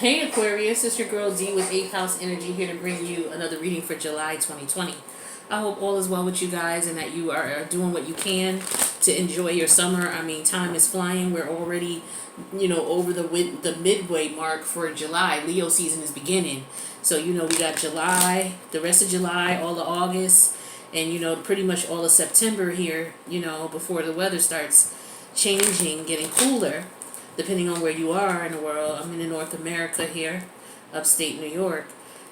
Hey Aquarius, it's your girl D with 8th House Energy here to bring you another reading for July 2020. I hope all is well with you guys and that you are doing what you can to enjoy your summer. I mean, time is flying. We're already, over the midway mark for July. Leo season is beginning. So, we got July, the rest of July, all of August, and, pretty much all of September here, before the weather starts changing, getting cooler. Depending on where you are in the world. I'm in North America here, upstate New York.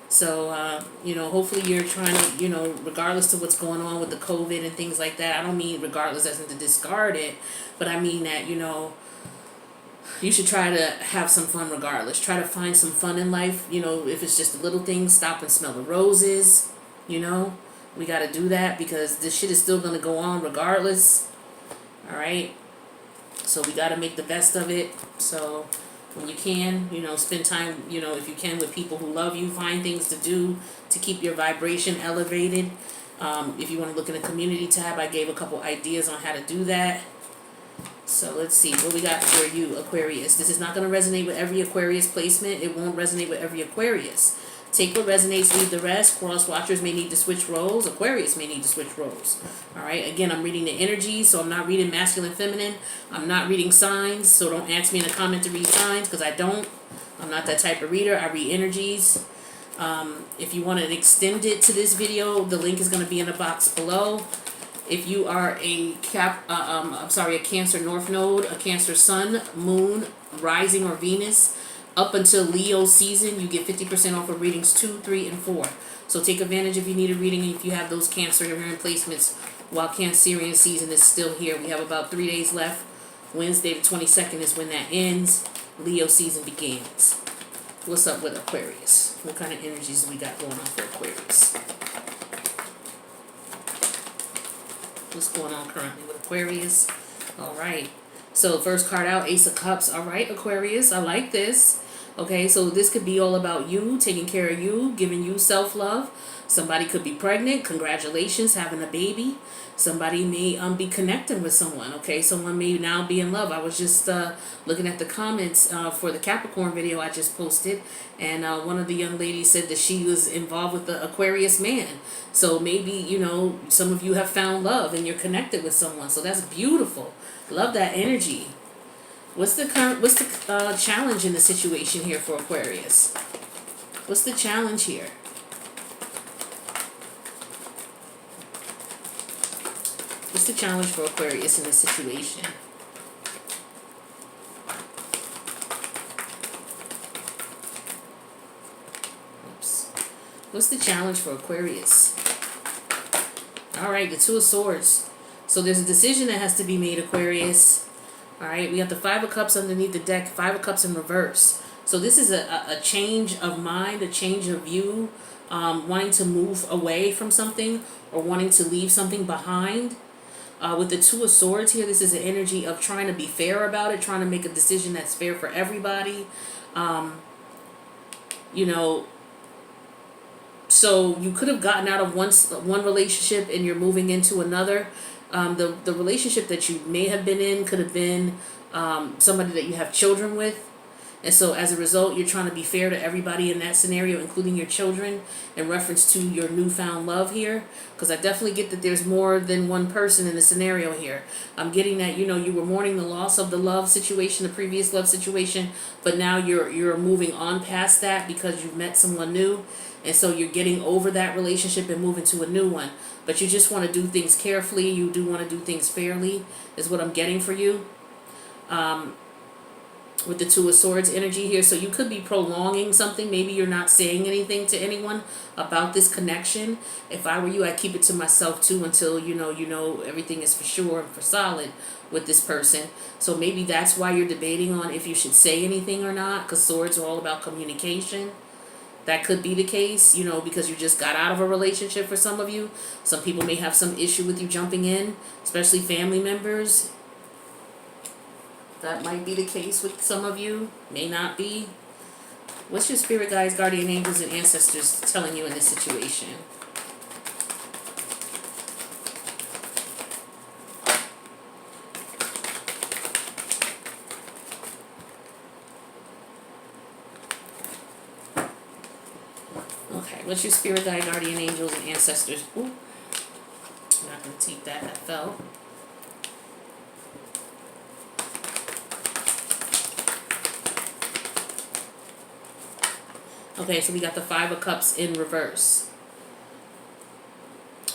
So, hopefully you're trying to, regardless of what's going on with the COVID and things like that, I don't mean regardless as in to discard it, but I mean that, you should try to have some fun regardless. Try to find some fun in life, if it's just the little things, stop and smell the roses, we got to do that because this shit is still going to go on regardless, all right? So we got to make the best of it. So when you can, spend time, if you can with people who love you, find things to do to keep your vibration elevated. If you want to look in the community tab, I gave a couple ideas on how to do that. So let's see what we got for you, Aquarius. This is not going to resonate with every Aquarius placement. It won't resonate with every Aquarius. Take what resonates, leave the rest. Cross watchers may need to switch roles. Aquarius may need to switch roles. All right. Again, I'm reading the energy, so I'm not reading masculine, feminine. I'm not reading signs, so don't ask me in a comment to read signs because I don't. I'm not that type of reader. I read energies. If you want to extend it to this video, the link is going to be in the box below. If you are a Cancer North Node, a Cancer Sun, Moon, Rising, or Venus, up until Leo season, you get 50% off of readings 2, 3, and 4. So take advantage if you need a reading if you have those Cancerian placements while Cancerian season is still here. We have about 3 days left. Wednesday the 22nd is when that ends. Leo season begins. What's up with Aquarius? What kind of energies do we got going on for Aquarius? What's going on currently with Aquarius? All right. So first card out, Ace of Cups. All right, Aquarius, I like this. Okay, so this could be all about you, taking care of you, giving you self-love. Somebody could be pregnant. Congratulations, having a baby. Somebody may be connecting with someone, okay? Someone may now be in love. I was just looking at the comments for the Capricorn video I just posted, and one of the young ladies said that she was involved with the Aquarius man. So maybe, some of you have found love and you're connected with someone. So that's beautiful. Love that energy. What's the challenge in the situation here for Aquarius? What's the challenge here? What's the challenge for Aquarius in this situation? Oops. What's the challenge for Aquarius? All right, the Two of Swords. So there's a decision that has to be made, Aquarius. All right, we have the Five of Cups underneath the deck, Five of Cups in reverse. So this is a change of mind, a change of view, wanting to move away from something or wanting to leave something behind. With the Two of Swords here, this is an energy of trying to be fair about it, trying to make a decision that's fair for everybody. So you could have gotten out of one relationship and you're moving into another. The relationship that you may have been in could have been somebody that you have children with. And so as a result, you're trying to be fair to everybody in that scenario, including your children, in reference to your newfound love here. Because I definitely get that there's more than one person in the scenario here. I'm getting that, you were mourning the loss of the love situation, the previous love situation, but now you're moving on past that because you've met someone new. And so you're getting over that relationship and moving to a new one. But you just want to do things carefully. You do want to do things fairly, is what I'm getting for you. With the Two of Swords energy here. So you could be prolonging something. Maybe you're not saying anything to anyone about this connection. If I were you, I'd keep it to myself too until everything is for sure and for solid with this person. So maybe that's why you're debating on if you should say anything or not, because swords are all about communication. That could be the case, because you just got out of a relationship for some of you. Some people may have some issue with you jumping in, especially family members. That might be the case with some of you, may not be. What's your spirit guides, guardian angels, and ancestors telling you in this situation? Okay, what's your spirit guide, guardian angels, and ancestors? Ooh, I'm not going to take that. That fell. Okay, so we got the Five of Cups in reverse.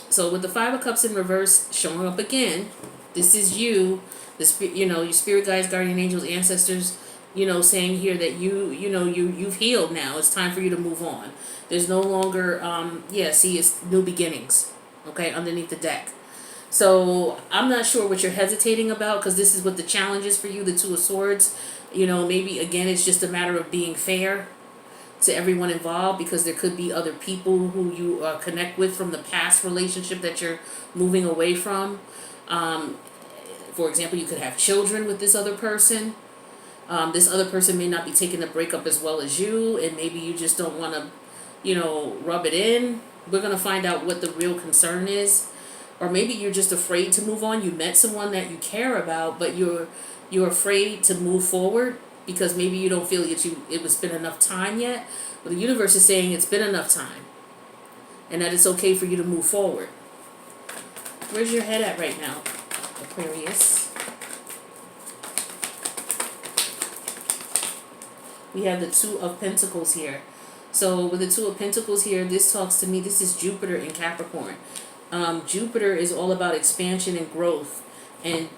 So with the Five of Cups in reverse showing up again, this is you, your spirit guides, guardian angels, ancestors, saying here that you've healed now. It's time for you to move on. There's no longer, it's new beginnings, okay, underneath the deck. So I'm not sure what you're hesitating about, because this is what the challenge is for you, the Two of Swords. Maybe, again, it's just a matter of being fair to everyone involved, because there could be other people who you connect with from the past relationship that you're moving away from. For example, you could have children with this other person. This other person may not be taking the breakup as well as you, and maybe you just don't want to, rub it in. We're going to find out what the real concern is. Or maybe you're just afraid to move on. You met someone that you care about, but you're afraid to move forward because maybe you don't feel that it was been enough time yet. But the universe is saying it's been enough time, and that it's okay for you to move forward. Where's your head at right now, Aquarius? We have the Two of Pentacles here. So with the Two of Pentacles here, this talks to me, this is Jupiter in Capricorn. Jupiter is all about expansion and growth, and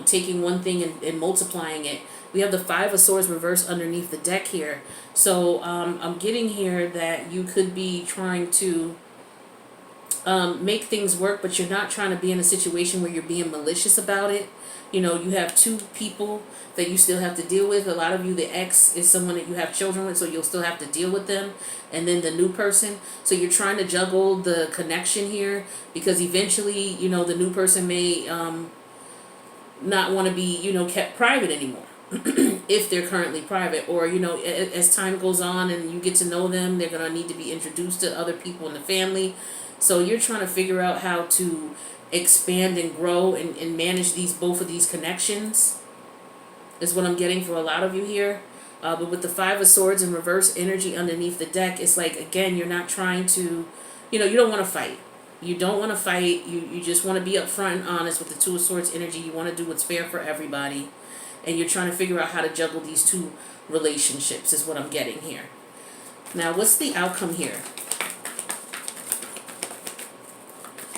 taking one thing and multiplying it. We have the Five of Swords reversed underneath the deck here. So I'm getting here that you could be trying to make things work, but you're not trying to be in a situation where you're being malicious about it. You have two people that you still have to deal with. A lot of you, the ex is someone that you have children with, so you'll still have to deal with them. And then the new person. So you're trying to juggle the connection here, because eventually, the new person may not want to be, kept private anymore. If they're currently private, or as time goes on and you get to know them, they're going to need to be introduced to other people in the family. So you're trying to figure out how to expand and grow and manage both of these connections, is what I'm getting for a lot of you here. But with the Five of Swords in reverse energy underneath the deck, it's like, again, you're not trying to, you don't want to fight. You don't want to fight. You just want to be upfront and honest with the Two of Swords energy. You want to do what's fair for everybody. And you're trying to figure out how to juggle these two relationships, is what I'm getting here. Now, what's the outcome here?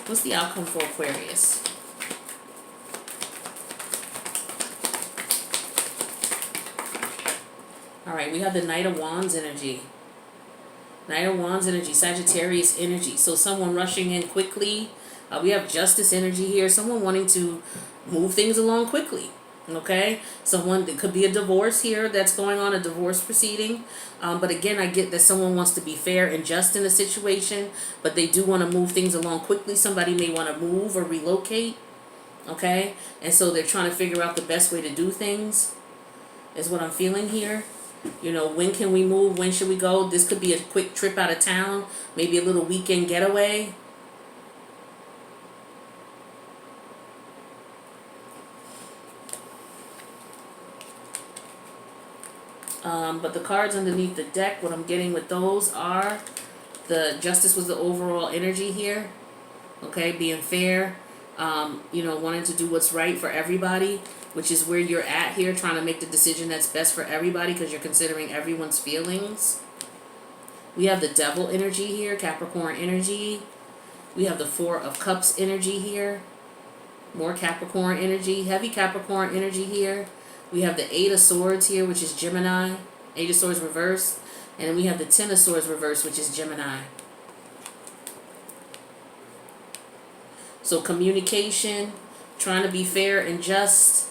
What's the outcome for Aquarius? All right, we have the Knight of Wands energy. Knight of Wands energy, Sagittarius energy. So someone rushing in quickly. We have Justice energy here. Someone wanting to move things along quickly. Okay, someone, it could be a divorce here that's going on, a divorce proceeding. But again, I get that someone wants to be fair and just in a situation, but they do want to move things along quickly. Somebody may want to move or relocate. Okay, and so they're trying to figure out the best way to do things, is what I'm feeling here. When can we move? When should we go? This could be a quick trip out of town, maybe a little weekend getaway. But the cards underneath the deck, what I'm getting with those are the Justice was the overall energy here. Okay, being fair, wanting to do what's right for everybody, which is where you're at here, trying to make the decision that's best for everybody because you're considering everyone's feelings. We have the Devil energy here, Capricorn energy. We have the Four of Cups energy here. More Capricorn energy, heavy Capricorn energy here. We have the Eight of Swords here, which is Gemini. Eight of Swords reversed. And then we have the Ten of Swords reversed, which is Gemini. So communication, trying to be fair and just.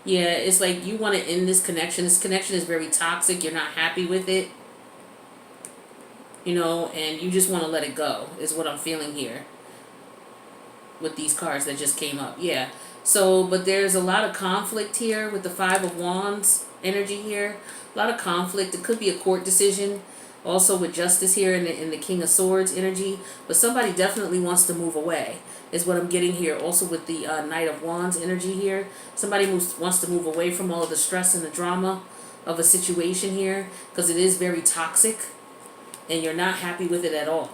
Yeah, it's like you want to end this connection. This connection is very toxic. You're not happy with it. And you just want to let it go, is what I'm feeling here with these cards that just came up. Yeah. So, but there's a lot of conflict here with the Five of Wands energy here. A lot of conflict. It could be a court decision. Also with Justice here and the King of Swords energy. But somebody definitely wants to move away. is what I'm getting here. Also with the Knight of Wands energy here. Somebody wants to move away from all of the stress and the drama of a situation here, because it is very toxic and you're not happy with it at all,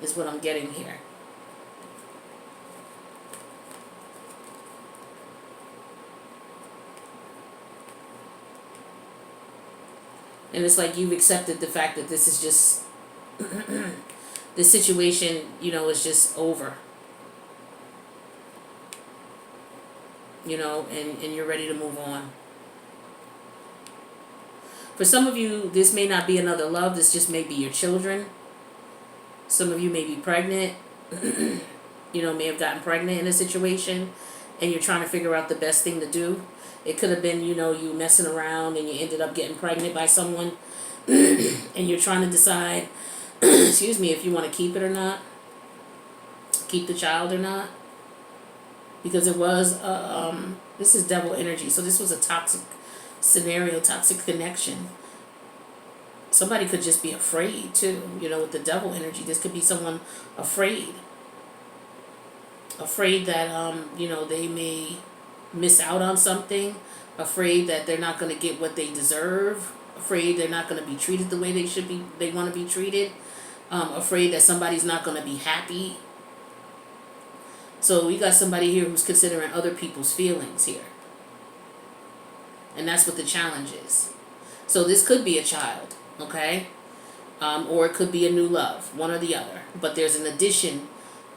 is what I'm getting here. And it's like you've accepted the fact that this is just, this situation, you know, is just over. You know, and you're ready to move on. For some of you, this may not be another love. This just may be your children. Some of you may be pregnant. You know, may have gotten pregnant in a situation, and you're trying to figure out the best thing to do. It could have been, you know, you messing around and you ended up getting pregnant by someone, and you're trying to decide, excuse me, if you want to keep it or not, keep the child or not. Because it was, this is devil energy, so this was a toxic scenario, toxic connection. Somebody could just be afraid too, you know, with the devil energy. This could be someone afraid that, you know, they may miss out on something, afraid that they're not going to get what they deserve, afraid they're not going to be treated the way they want to be treated, afraid that somebody's not going to be happy. So we got somebody here who's considering other people's feelings here. And that's what the challenge is. So this could be a child, okay? Or it could be a new love, one or the other. But there's an addition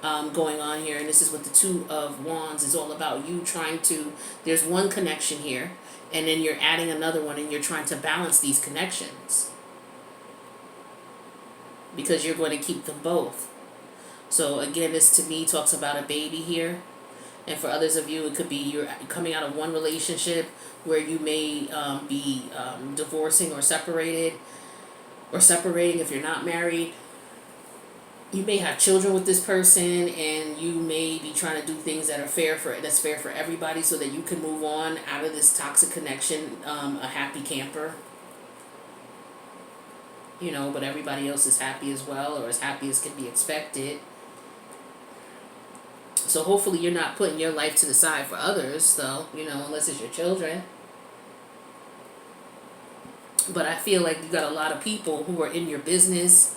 going on here, and this is what the Two of Wands is all about. You trying to, there's one connection here, and then you're adding another one, and you're trying to balance these connections. Because you're going to keep them both. So again, this to me talks about a baby here. And for others of you, it could be you're coming out of one relationship where you may be divorcing or separating if you're not married. You may have children with this person, and you may be trying to do things that are fair for everybody, so that you can move on out of this toxic connection, a happy camper. You know, but everybody else is happy as well, or as happy as can be expected. So hopefully you're not putting your life to the side for others, though, you know, unless it's your children. But I feel like you got a lot of people who are in your business,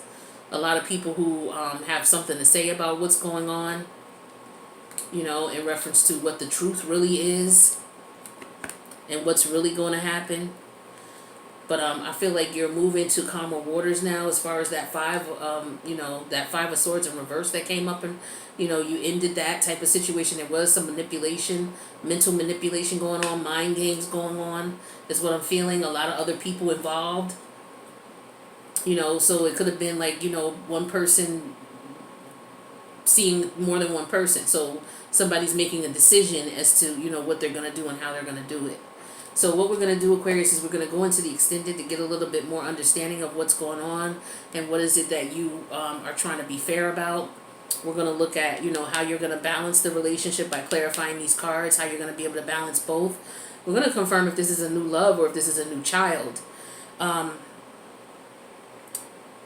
a lot of people who have something to say about what's going on, you know, in reference to what the truth really is and what's really going to happen. But I feel like you're moving to calmer waters now, as far as that that Five of Swords in reverse that came up, and, you know, you ended that type of situation. There was some manipulation, mental manipulation going on, mind games going on, is what I'm feeling. A lot of other people involved. You know, so it could have been like, you know, one person seeing more than one person. So somebody's making a decision as to, you know, what they're going to do and how they're going to do it. So what we're going to do, Aquarius, is we're going to go into the extended to get a little bit more understanding of what's going on and what is it that you are trying to be fair about. We're going to look at, you know, how you're going to balance the relationship by clarifying these cards, how you're going to be able to balance both. We're going to confirm if this is a new love or if this is a new child.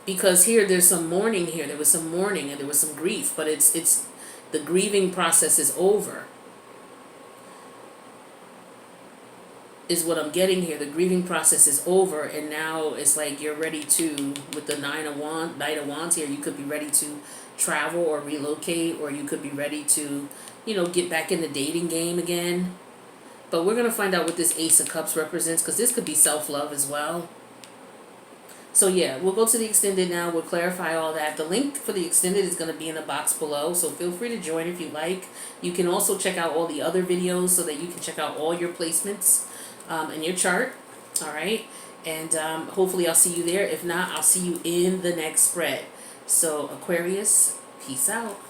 Because here there's some mourning here. There was some mourning and there was some grief, but it's the grieving process is over. Is what I'm getting here. The grieving process is over, and now it's like you're ready to, with the Knight of Wands here, you could be ready to travel or relocate, or you could be ready to, you know, get back in the dating game again. But we're going to find out what this Ace of Cups represents, because this could be self-love as well. So yeah, we'll go to the extended now. We'll clarify all that. The link for the extended is going to be in the box below, so feel free to join if you like. You can also check out all the other videos so that you can check out all your placements in your chart. All right, and hopefully I'll see you there. If not, I'll see you in the next spread. So Aquarius, peace out.